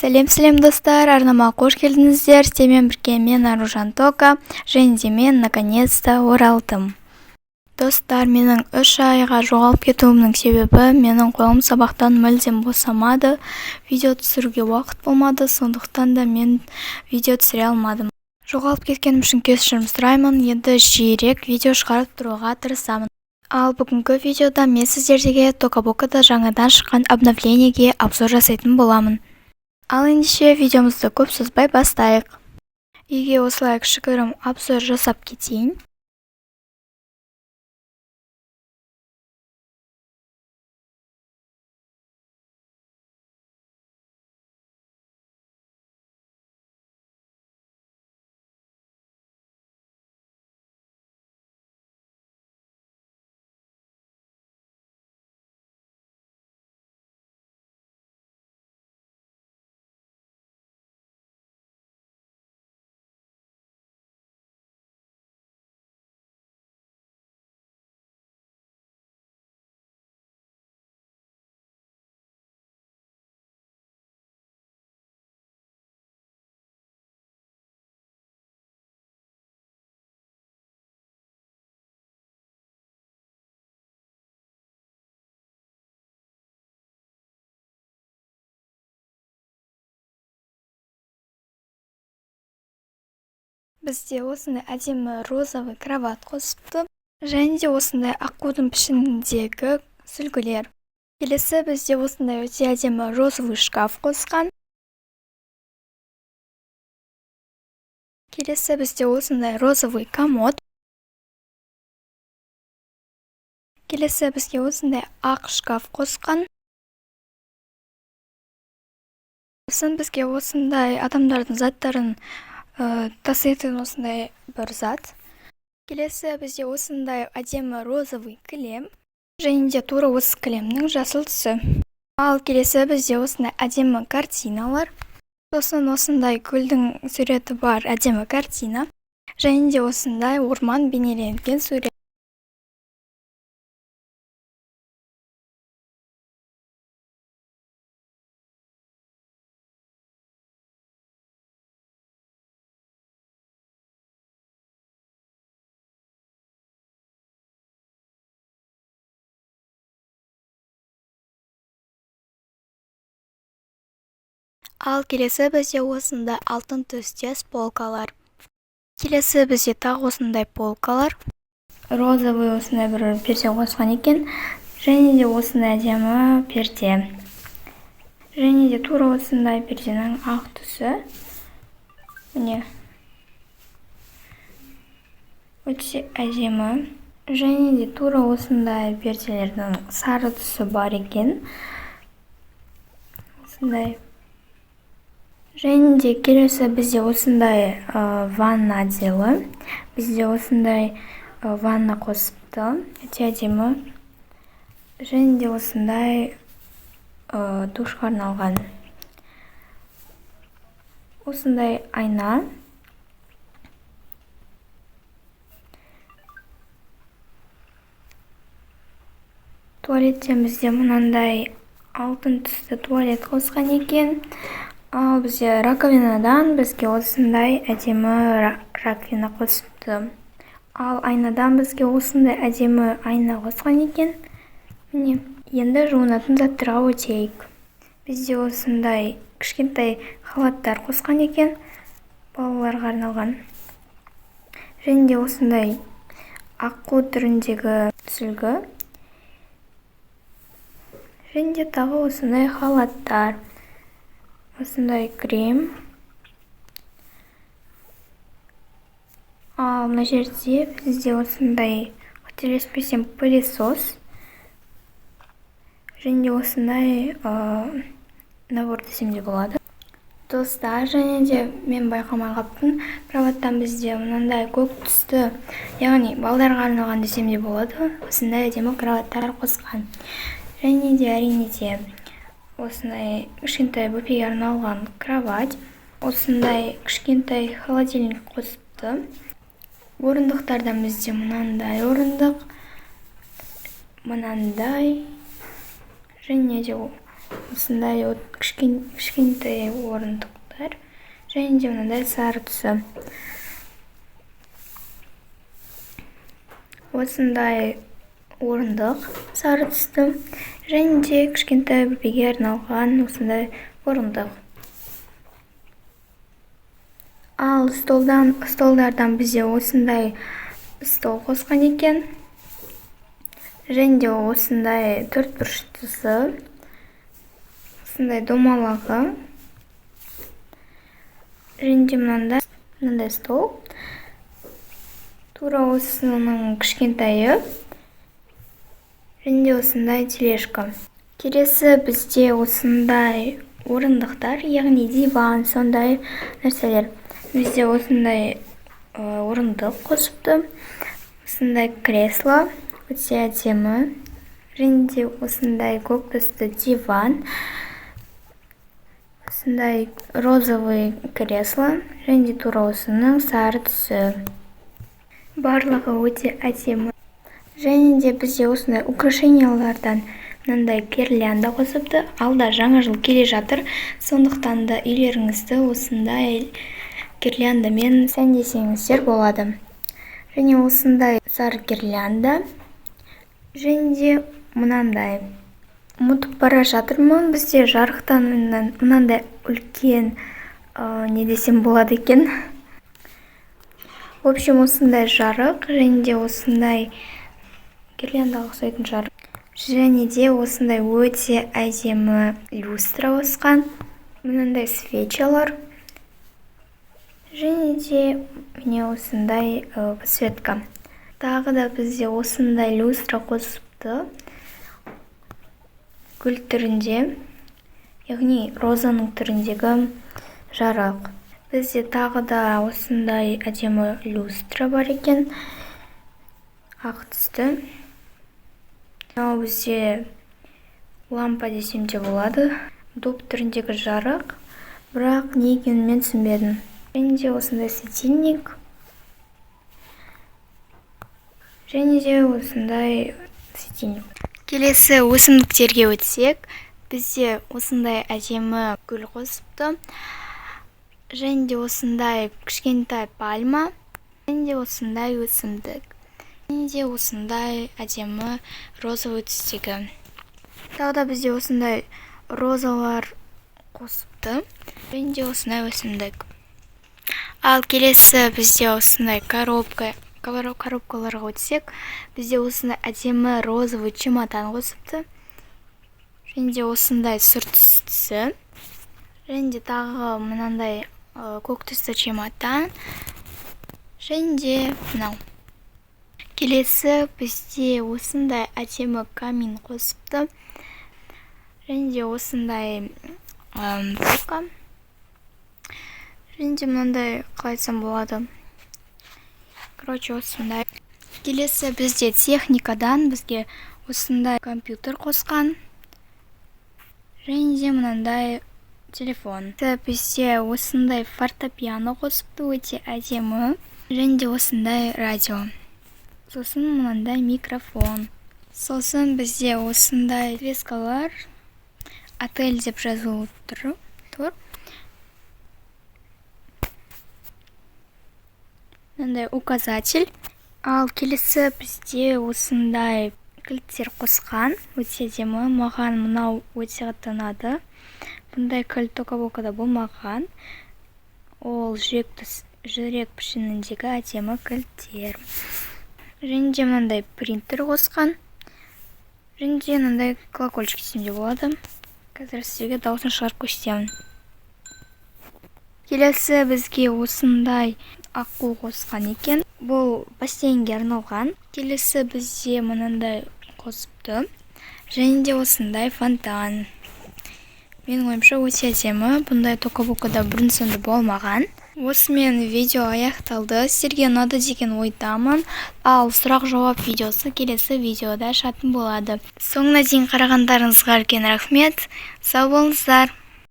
Сәлем достар, арнама қош келдіңіздер. Сіздермен бірге мен Аружан Тока, және де мен наконец-то оралдым. Достар, менің 3 айға жоғалып кетуімнің себебі менің қолым сабақтан мүлдем босамады. Видео түсіруге уақыт болмады, сондықтан да мен видео түсіре алмадым. Жоғалып кеткенім үшін кешірім сұраймын, енді жиірек видео шығарып тұруға тырысамын. Ал бүгінгі видеода мен сіздерге Токабокада жаңадан шыққан обновлениеге обзор жасайтын боламын. Ал ендеше видеомызды көп созбай бастайық. Үйге осылай кішігірім обзор жасап кетейін. Бізде осындай әдемі розовый кроват қосыпты, және де осындай аққудың пішініндегі сүлгілер. Келесі бізде осындай өте әдемі розовый шкаф қосқан. Келесі бізде осындай розовый комод. Келесі бізге осындай ақ шкаф қосқан. Сосын бізге осындай адамдардың заттарын таситын осындай бір зат. Келесі бізде осындай әдемі розовый кілем, және де тура осы кілемнің жасыл түсі. Ал келесі бізде осындай әдемі картиналар. Сосын осындай гүлдің суреті бар әдемі картина, және де осындай орман бейнеленген сурет. Ал келесі бізде осындай алтын түстес полкалар. Келесі бізде тағы осындай полкалар. Розовый осындай бір перде қосқан екен. Және де осындай әдемі перде. Және де тура осындай перденің ақ түсі. Міне. Өте әдемі. Және де тура осындай перделердің сары түсі бар екен. Осындай. Және де келесі бізде осындай ванна отделі. Бізде осындай ванна қосыпты. Өте әдемі. Және де осындай душқа арналған. Осындай айна. Туалеттен бізде мынандай алтын түсті туалет қосқан екен. Ал бізде раковинадан бізге осындай әдемі раковина қосыпты. Ал айнадан бізге осындай әдемі айна қосқан екен. Міне, енді жуынатын заттарға өтейік. Бізде осындай кішкентай халаттар қосқан екен, балаларға арналған. Және де осындай аққу түріндегі сүлгі. Және де тағы осындай халаттар. Осындай крем. Ал мына жерде бізде осындай қателеспесем пылесос. Және де осындай набор десем де болады. Достар, және де мен байқамай қалыппын, кроваттан бізде мынандай көк түсті, яғни балдарға арналған десем де болады. Осындай әдемі кроваттар қосқан. Және де әрине де осындай кішкентай бөпеге арналған кровать. Осындай кішкентай холодильник қосыпты. Орындықтардан бізде мынандай орындық, мынандай, және де осындай кішкентай орындықтар және де мынандай сары түсі. Осындай орындық сары түсті және де кішкентай бөбеге арналған осындай орындық. Ал столдардан бізде осындай стол қосқан екен. Және де осындай төртбұрыштысы, осындай домалағы. Және де мынандай стол. Тура осының кішкентайы. Және де осындай тележка. Келесі бізде осындай орындықтар, яғни диван, сондай нәрселер. Бізде осындай орындық қосыпты. Осындай кресло, өте әдемі. Және де осындай көк түсті диван. Осындай розовый кресло. Және де тура осының сары түсі. Барлығы өте әдемі. Және де бізде осындай украшениялардан мынандай гирлянда қосыпты. Алда жаңа жыл келе жатыр, сондықтан да үйлеріңізді осындай гирляндамен сәндесеңіздер болады. Және осындай сары гирлянда. Және де мынандай. Ұмытып бара жатырмын, бізде жарықтан мынандай үлкен не десем болады екен. В общем, осындай жарық, және де осындай гирляндаға ұқсайтын жарық. Және де осындай өте әдемі люстра қосқан. Мынандай свечалар. Және де міне осындай подсветка. Тағы да бізде осындай люстра қосыпты. Гүл түрінде, яғни розаның түріндегі жарық. Бізде тағы да осындай әдемі люстра бар екен. Ақ түсті. Мынау бізде лампа десем де болады. Доп түріндегі жарық, бірақ не екенін мен түсінбедім. Және де осындай светильник. Және де осындай светильник. Келесі өсімдіктерге өтсек, бізде осындай әдемі гүл қосыпты. Және де осындай кішкентай пальма. Және де осындай өсімдік. Және де осындай әдемі розовый түстегі. Тағы да бізде осындай розалар қосыпты. Және де осындай өсімдік. Ал келесі бізде осындай коробкаларға өтсек, бізде осындай әдемі розовый чемодан қосыпты. Және де осындай сұр түсті. Және де тағы мынандай көк түсті чемодан. Және де мынау. Келесі бізде осындай әдемі камин қосыпты. Және де осындай полка. Және де мынандай қалайтсам болады. Короче, осындай. Келесі бізде техникадан бізге осындай компьютер қосқан. Және де мынандай телефон. Бізде осындай фортепиано қосыпты, өте әдемі. Және де осындай радио. Сосын мынандай микрофон. Сосын бізде осындай свескалар. Отель деп жазылып тұр. Мынандай указатель. Ал келесі бізде осындай кілттер қосқан. Өте әдемі. Маған мынау өте қатты ұнады. Бұндай кілт тока-бокада болмаған. Ол жүрек пішініндегі әдемі кілттер. Және де мынандай принтер қосқан. Және де мынандай колокольчик десем де болады. Қазір сізге дауысын шығарып көрсетемін. Келесі бізге осындай аққу қосқан екен. Бұл бассейнге арналған. Келесі бізде мынандай қосыпты. Және де осындай фонтан. Менің ойымша өте әдемі. Бұндай тока-бокада бұрын-соңды болмаған. Осымен видео аяқталды. Сіздерге ұнады деген ойдамын. Ал сұрақ-жауап видеосы келесі видеода шығатын болады. Соңына дейін қарағандарыңызға үлкен рахмет. Сау болыңыздар.